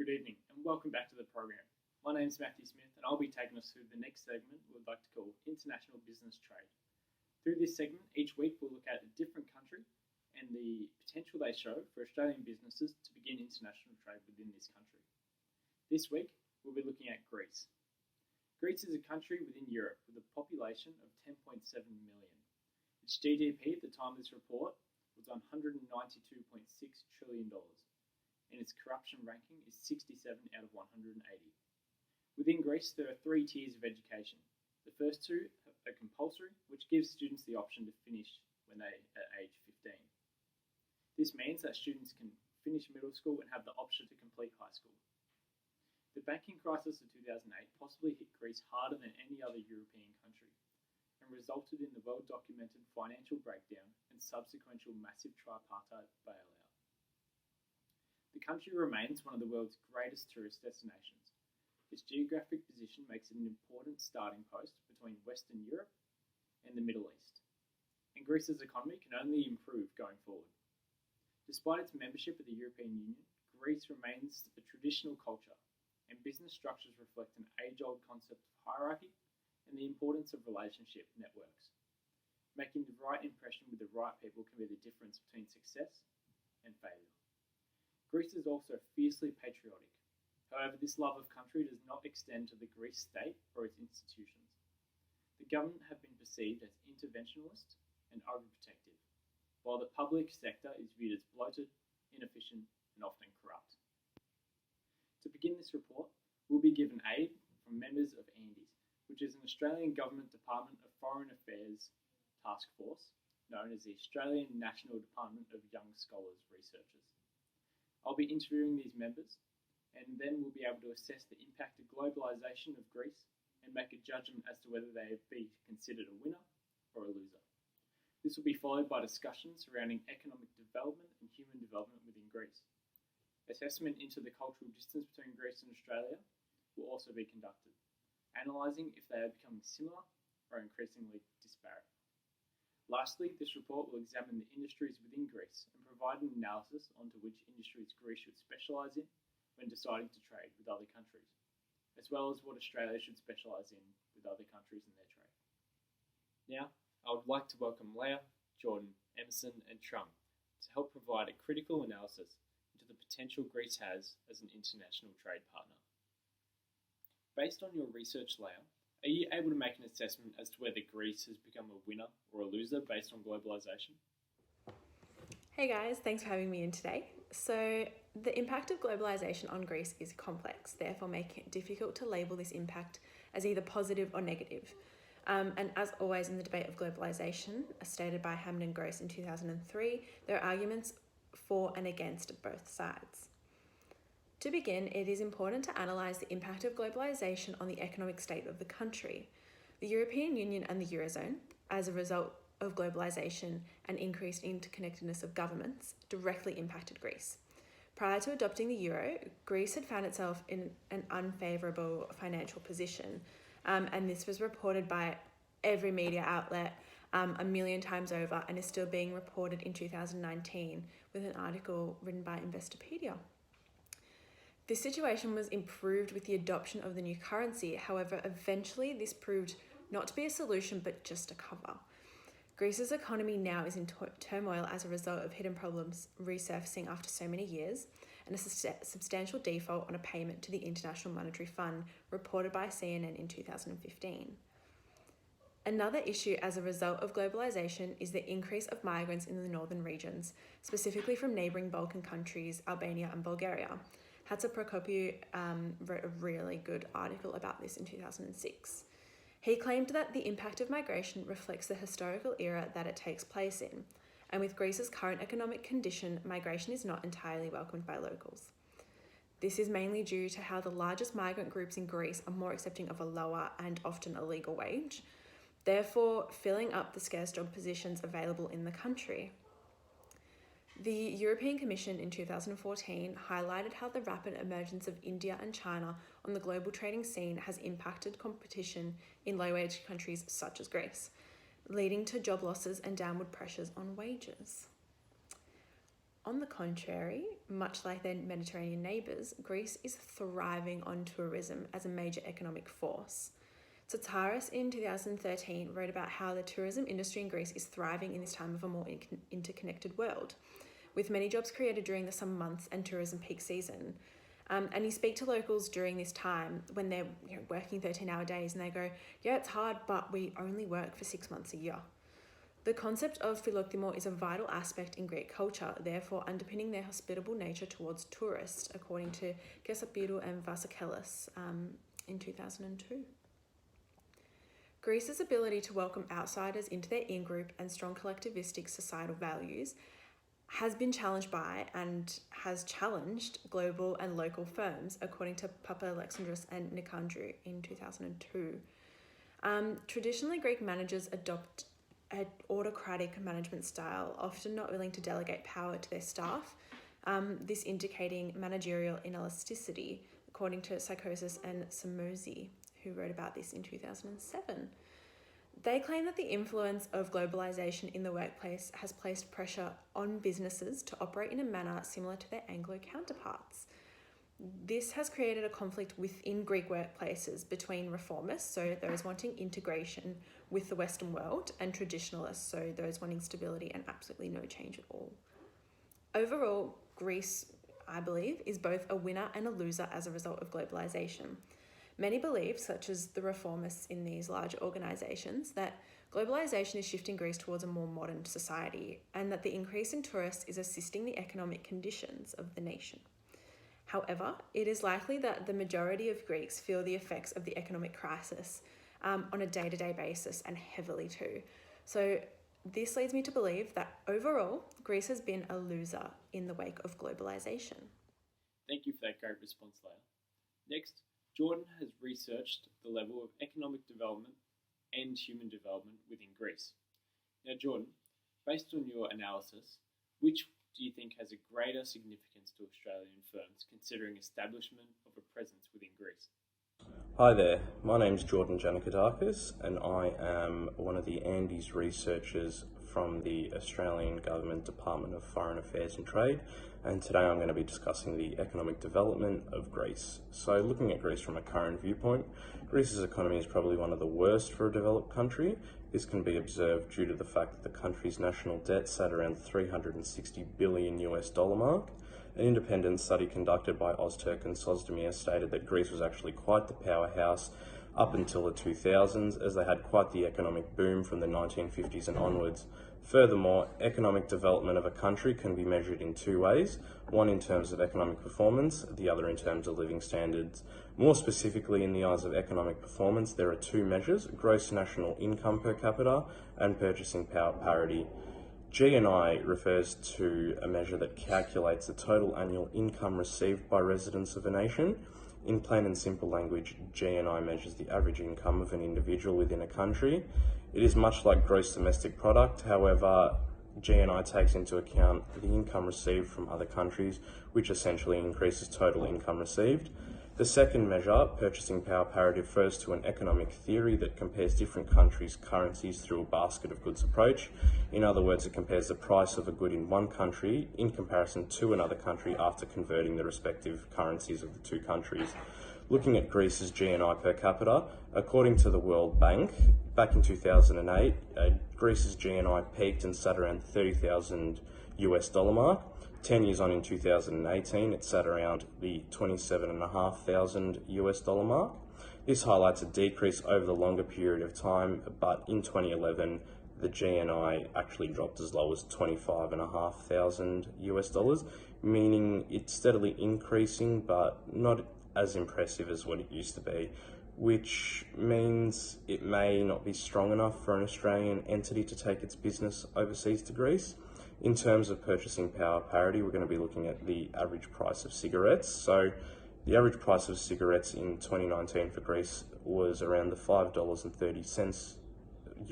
Good evening and welcome back to the program. My name is Matthew Smith and I'll be taking us through the next segment we'd like to call International Business Trade. Through this segment, each week we'll look at a different country and the potential they show for Australian businesses to begin international trade within this country. This week, we'll be looking at Greece. Greece is a country within Europe with a population of 10.7 million. Its GDP at the time of this report was $192.6 trillion. And its corruption ranking is 67 out of 180. Within Greece, there are 3 tiers of education. The first 2 are compulsory, which gives students the option to finish when they are age 15. This means that students can finish middle school and have the option to complete high school. The banking crisis of 2008 possibly hit Greece harder than any other European country and resulted in the well-documented financial breakdown and subsequent massive tripartite bailout. The country remains one of the world's greatest tourist destinations. Its geographic position makes it an important starting post between Western Europe and the Middle East. And Greece's economy can only improve going forward. Despite its membership of the European Union, Greece remains a traditional culture, and business structures reflect an age-old concept of hierarchy and the importance of relationship networks. Making the right impression with the right people can be the difference between success and failure. Greece is also fiercely patriotic. However, this love of country does not extend to the Greece state or its institutions. The government have been perceived as interventionist and overprotective, while the public sector is viewed as bloated, inefficient, and often corrupt. To begin this report, we'll be given aid from members of ANDES, which is an Australian Government Department of Foreign Affairs task force, known as the Australian National Department of Young Scholars Researchers. I'll be interviewing these members, and then we'll be able to assess the impact of globalisation of Greece and make a judgment as to whether they be considered a winner or a loser. This will be followed by discussions surrounding economic development and human development within Greece. Assessment into the cultural distance between Greece and Australia will also be conducted, analysing if they are becoming similar or increasingly disparate. Lastly, this report will examine the industries within Greece and provide an analysis onto which industries Greece should specialise in when deciding to trade with other countries, as well as what Australia should specialise in with other countries in their trade. Now, I would like to welcome Leah, Jordan, Emerson and Trung to help provide a critical analysis into the potential Greece has as an international trade partner. Based on your research, Leah, are you able to make an assessment as to whether Greece has become a winner or a loser based on globalisation? Hey guys, thanks for having me in today. So the impact of globalisation on Greece is complex, therefore making it difficult to label this impact as either positive or negative. And as always in the debate of globalisation, as stated by Hammond and Gross in 2003, there are arguments for and against both sides. To begin, it is important to analyse the impact of globalisation on the economic state of the country. The European Union and the Eurozone, as a result of globalisation and increased interconnectedness of governments, directly impacted Greece. Prior to adopting the euro, Greece had found itself in an unfavourable financial position, and this was reported by every media outlet a million times over and is still being reported in 2019 with an article written by Investopedia. This situation was improved with the adoption of the new currency. However, eventually this proved not to be a solution but just a cover. Greece's economy now is in turmoil as a result of hidden problems resurfacing after so many years and a substantial default on a payment to the International Monetary Fund reported by CNN in 2015. Another issue as a result of globalisation is the increase of migrants in the northern regions, specifically from neighbouring Balkan countries, Albania and Bulgaria. Hatsa Prokopiou wrote a really good article about this in 2006. He claimed that the impact of migration reflects the historical era that it takes place in, and with Greece's current economic condition, migration is not entirely welcomed by locals. This is mainly due to how the largest migrant groups in Greece are more accepting of a lower and often illegal wage, therefore filling up the scarce job positions available in the country. The European Commission in 2014 highlighted how the rapid emergence of India and China on the global trading scene has impacted competition in low-wage countries such as Greece, leading to job losses and downward pressures on wages. On the contrary, much like their Mediterranean neighbours, Greece is thriving on tourism as a major economic force. Tataris in 2013 wrote about how the tourism industry in Greece is thriving in this time of a more interconnected world, with many jobs created during the summer months and tourism peak season. And you speak to locals during this time when they're working 13-hour days and they go, yeah, it's hard, but we only work for 6 months a year. The concept of philoktimo is a vital aspect in Greek culture, therefore underpinning their hospitable nature towards tourists, according to Gesapiru and Vasakelis in 2002. Greece's ability to welcome outsiders into their in-group and strong collectivistic societal values has been challenged by and has challenged global and local firms, according to Papa Alexandros and Nicandrou in 2002. Traditionally, Greek managers adopt an autocratic management style, often not willing to delegate power to their staff, this indicating managerial inelasticity, according to Psychosis and Samosi, who wrote about this in 2007. They claim that the influence of globalization in the workplace has placed pressure on businesses to operate in a manner similar to their Anglo counterparts. This has created a conflict within Greek workplaces between reformists, so those wanting integration with the Western world, and traditionalists, so those wanting stability and absolutely no change at all. Overall, Greece, I believe, is both a winner and a loser as a result of globalization. Many believe, such as the reformists in these larger organisations, that globalisation is shifting Greece towards a more modern society and that the increase in tourists is assisting the economic conditions of the nation. However, it is likely that the majority of Greeks feel the effects of the economic crisis on a day-to-day basis, and heavily too. So this leads me to believe that overall, Greece has been a loser in the wake of globalisation. Thank you for that great response, Leah. Next, Jordan has researched the level of economic development and human development within Greece. Now, Jordan, based on your analysis, which do you think has a greater significance to Australian firms considering establishment of a presence within Greece? Hi there, my name's Jordan Janikadakis and I am one of the Andes researchers from the Australian Government Department of Foreign Affairs and Trade, and today I'm going to be discussing the economic development of Greece. So looking at Greece from a current viewpoint, Greece's economy is probably one of the worst for a developed country. This can be observed due to the fact that the country's national debt sat around $360 billion mark. An independent study conducted by Ozturk and Sozdemir stated that Greece was actually quite the powerhouse up until the 2000s, as they had quite the economic boom from the 1950s and onwards. Furthermore, economic development of a country can be measured in two ways, one in terms of economic performance, the other in terms of living standards. More specifically, in the eyes of economic performance, there are two measures: gross national income per capita and purchasing power parity. GNI refers to a measure that calculates the total annual income received by residents of a nation. In plain and simple language, GNI measures the average income of an individual within a country. It is much like gross domestic product, however, GNI takes into account the income received from other countries, which essentially increases total income received. The second measure, purchasing power parity, refers to an economic theory that compares different countries' currencies through a basket of goods approach. In other words, it compares the price of a good in one country in comparison to another country after converting the respective currencies of the two countries. Looking at Greece's GNI per capita, according to the World Bank, back in 2008, Greece's GNI peaked and sat around $30,000 mark. 10 years on in 2018, it sat around the $27,500 mark. This highlights a decrease over the longer period of time, but in 2011, the GNI actually dropped as low as $25,500, meaning it's steadily increasing, but not as impressive as what it used to be, which means it may not be strong enough for an Australian entity to take its business overseas to Greece. In terms of purchasing power parity, we're going to be looking at the average price of cigarettes. So the average price of cigarettes in 2019 for Greece was around the $5.30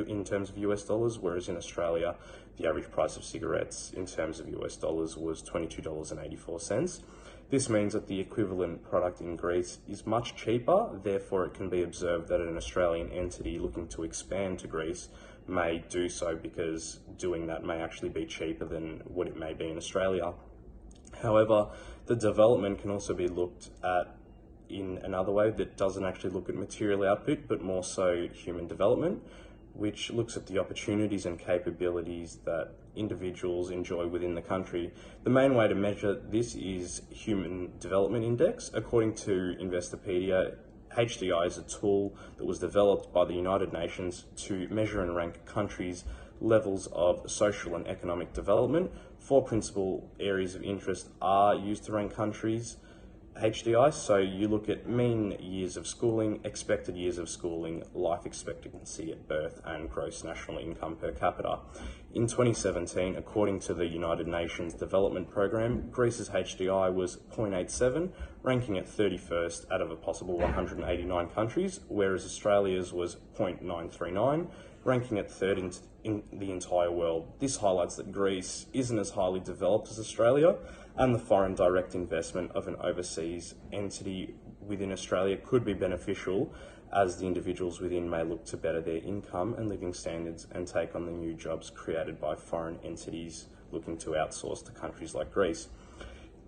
in terms of US dollars, whereas in Australia, the average price of cigarettes in terms of US dollars was $22.84. This means that the equivalent product in Greece is much cheaper, therefore it can be observed that an Australian entity looking to expand to Greece may do so because doing that may actually be cheaper than what it may be in Australia. However, the development can also be looked at in another way that doesn't actually look at material output, but more so human development, which looks at the opportunities and capabilities that individuals enjoy within the country. The main way to measure this is Human Development Index. According to Investopedia, HDI is a tool that was developed by the United Nations to measure and rank countries' levels of social and economic development. 4 principal areas of interest are used to rank countries' HDI. So you look at mean years of schooling, expected years of schooling, life expectancy at birth, and gross national income per capita. In 2017, according to the United Nations Development Programme, Greece's HDI was 0.87, ranking at 31st out of a possible 189 countries, whereas Australia's was 0.939, ranking at 3rd in the entire world. This highlights that Greece isn't as highly developed as Australia, and the foreign direct investment of an overseas entity within Australia could be beneficial, as the individuals within may look to better their income and living standards and take on the new jobs created by foreign entities looking to outsource to countries like Greece.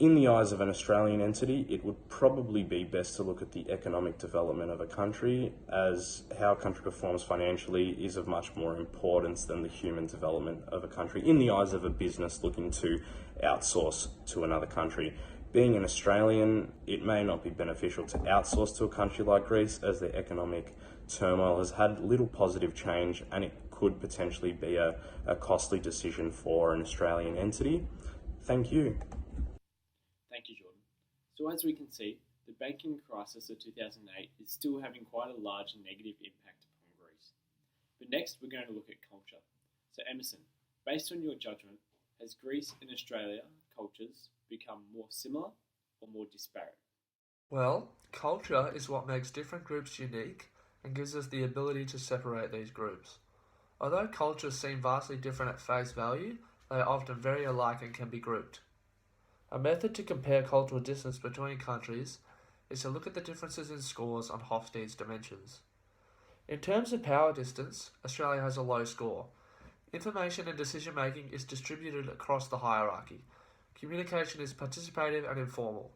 In the eyes of an Australian entity, it would probably be best to look at the economic development of a country, as how a country performs financially is of much more importance than the human development of a country in the eyes of a business looking to outsource to another country. Being an Australian, it may not be beneficial to outsource to a country like Greece, as their economic turmoil has had little positive change, and it could potentially be a costly decision for an Australian entity. Thank you. Thank you, Jordan. So as we can see, the banking crisis of 2008 is still having quite a large negative impact upon Greece. But next, we're going to look at culture. So Emerson, based on your judgment, has Greece and Australia cultures become more similar or more disparate? Well, culture is what makes different groups unique and gives us the ability to separate these groups. Although cultures seem vastly different at face value, they are often very alike and can be grouped. A method to compare cultural distance between countries is to look at the differences in scores on Hofstede's dimensions. In terms of power distance, Australia has a low score. Information and decision making is distributed across the hierarchy. Communication is participative and informal.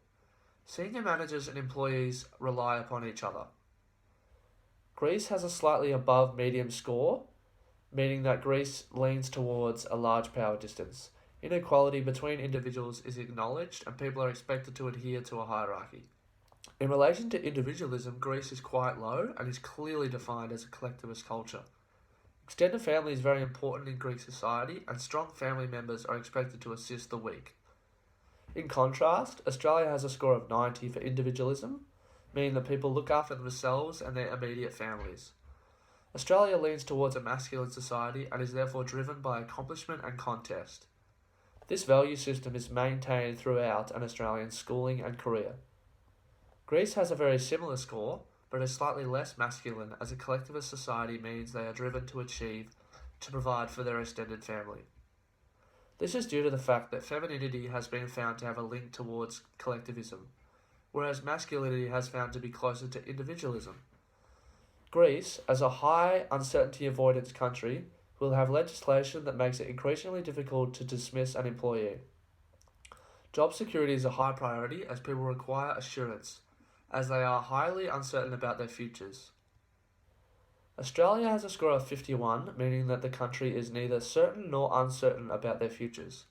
Senior managers and employees rely upon each other. Greece has a slightly above medium score, meaning that Greece leans towards a large power distance. Inequality between individuals is acknowledged and people are expected to adhere to a hierarchy. In relation to individualism, Greece is quite low and is clearly defined as a collectivist culture. Extended family is very important in Greek society, and strong family members are expected to assist the weak. In contrast, Australia has a score of 90 for individualism, meaning that people look after themselves and their immediate families. Australia leans towards a masculine society and is therefore driven by accomplishment and contest. This value system is maintained throughout an Australian schooling and career. Greece has a very similar score, but is slightly less masculine, as a collectivist society means they are driven to provide for their extended family. This is due to the fact that femininity has been found to have a link towards collectivism, whereas masculinity has found to be closer to individualism. Greece, as a high uncertainty avoidance country, will have legislation that makes it increasingly difficult to dismiss an employee. Job security is a high priority as people require assurance, as they are highly uncertain about their futures. Australia has a score of 51, meaning that the country is neither certain nor uncertain about their futures.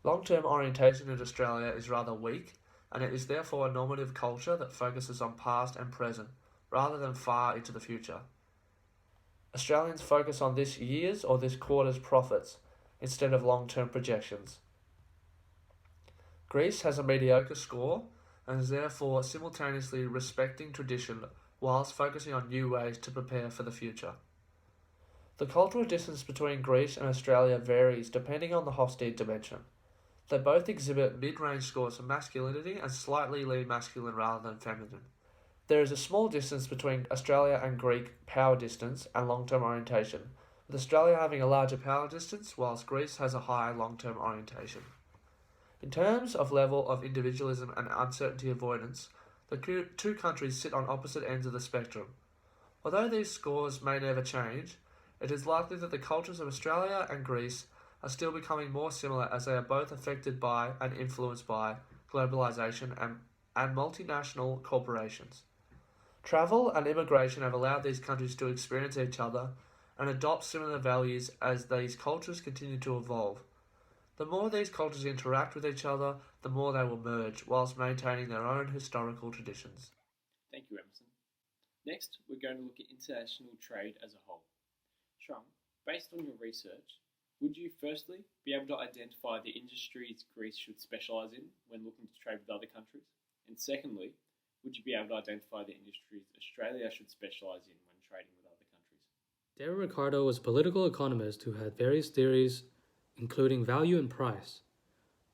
Long-term orientation in Australia is rather weak, and it is therefore a normative culture that focuses on past and present, rather than far into the future. Australians focus on this year's or this quarter's profits, instead of long-term projections. Greece has a mediocre score, and is therefore simultaneously respecting tradition whilst focusing on new ways to prepare for the future. The cultural distance between Greece and Australia varies depending on the Hofstede dimension. They both exhibit mid-range scores for masculinity and slightly lean masculine rather than feminine. There is a small distance between Australia and Greek power distance and long-term orientation, with Australia having a larger power distance whilst Greece has a higher long-term orientation. In terms of level of individualism and uncertainty avoidance, the two countries sit on opposite ends of the spectrum. Although these scores may never change, it is likely that the cultures of Australia and Greece are still becoming more similar as they are both affected by and influenced by globalization and multinational corporations. Travel and immigration have allowed these countries to experience each other and adopt similar values as these cultures continue to evolve. The more these cultures interact with each other, the more they will merge, whilst maintaining their own historical traditions. Thank you, Emerson. Next, we're going to look at international trade as a whole. Trung, based on your research, would you firstly be able to identify the industries Greece should specialise in when looking to trade with other countries? And secondly, would you be able to identify the industries Australia should specialise in when trading with other countries? Daryl Ricardo was a political economist who had various theories, including value and price,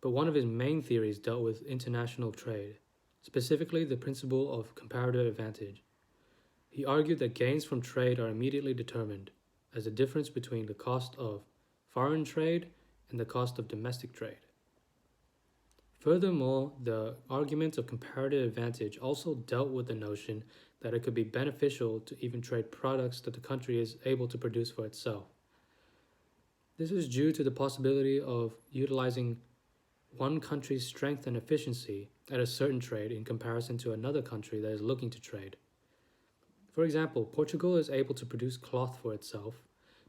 but one of his main theories dealt with international trade, specifically the principle of comparative advantage. He argued that gains from trade are immediately determined as the difference between the cost of foreign trade and the cost of domestic trade. Furthermore, the argument of comparative advantage also dealt with the notion that it could be beneficial to even trade products that the country is able to produce for itself. This is due to the possibility of utilizing one country's strength and efficiency at a certain trade in comparison to another country that is looking to trade. For example, Portugal is able to produce cloth for itself,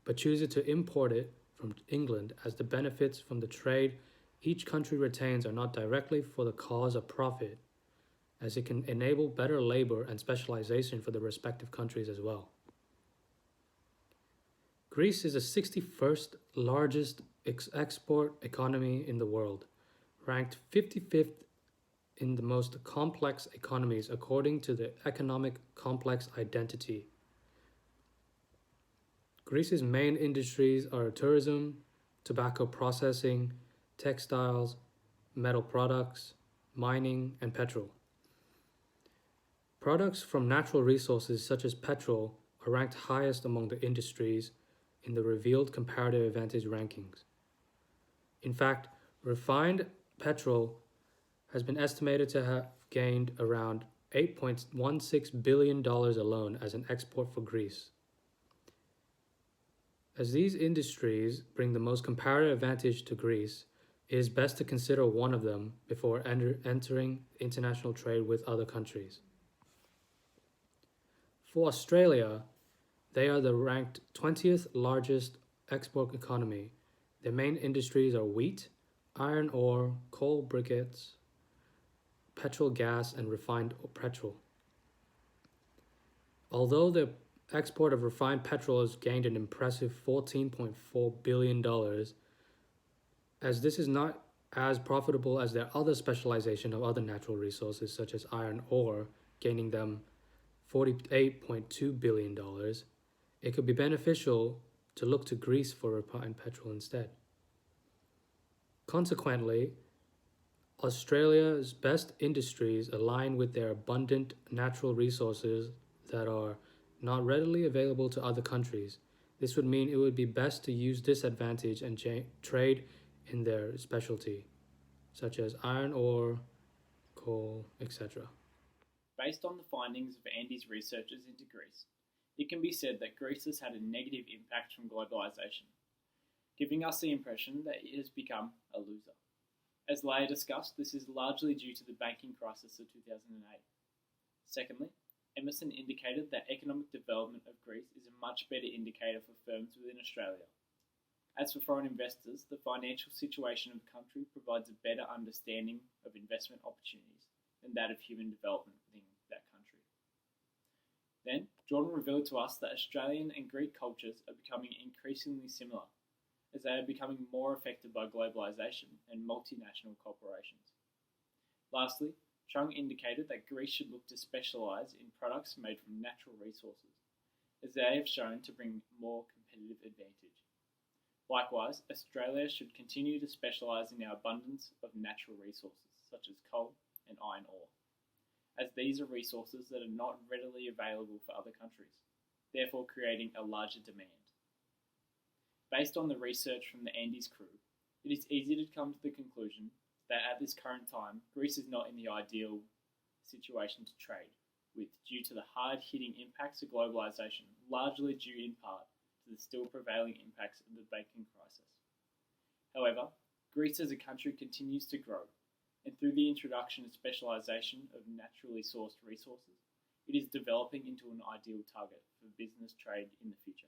but chooses to import it from England as the benefits from the trade each country retains are not directly for the cause of profit, as it can enable better labor and specialization for the respective countries as well. Greece is the 61st largest export economy in the world, ranked 55th in the most complex economies according to the Economic Complex Identity. Greece's main industries are tourism, tobacco processing, textiles, metal products, mining, and petrol. Products from natural resources such as petrol are ranked highest among the industries in the revealed comparative advantage rankings. In fact, refined petrol has been estimated to have gained around $8.16 billion alone as an export for Greece. As these industries bring the most comparative advantage to Greece, it is best to consider one of them before entering international trade with other countries. For Australia, they are the ranked 20th largest export economy. Their main industries are wheat, iron ore, coal briquettes, petrol gas, and refined petrol. Although the export of refined petrol has gained an impressive $14.4 billion, as this is not as profitable as their other specialization of other natural resources such as iron ore, gaining them $48.2 billion, it could be beneficial to look to Greece for refined petrol instead. Consequently, Australia's best industries align with their abundant natural resources that are not readily available to other countries. This would mean it would be best to use this advantage and trade in their specialty, such as iron ore, coal, etc. Based on the findings of Andy's researchers into Greece, it can be said that Greece has had a negative impact from globalisation, giving us the impression that it has become a loser. As Leah discussed, this is largely due to the banking crisis of 2008. Secondly, Emerson indicated that economic development of Greece is a much better indicator for firms within Australia. As for foreign investors, the financial situation of the country provides a better understanding of investment opportunities than that of human development within that country. Then, Jordan revealed to us that Australian and Greek cultures are becoming increasingly similar, as they are becoming more affected by globalisation and multinational corporations. Lastly, Trung indicated that Greece should look to specialise in products made from natural resources, as they have shown to bring more competitive advantage. Likewise, Australia should continue to specialise in our abundance of natural resources, such as coal and iron ore, as these are resources that are not readily available for other countries, therefore creating a larger demand. Based on the research from the Andes crew, it is easy to come to the conclusion that at this current time, Greece is not in the ideal situation to trade with due to the hard-hitting impacts of globalisation, largely due in part to the still prevailing impacts of the banking crisis. However, Greece as a country continues to grow, and through the introduction and specialisation of naturally sourced resources, it is developing into an ideal target for business trade in the future.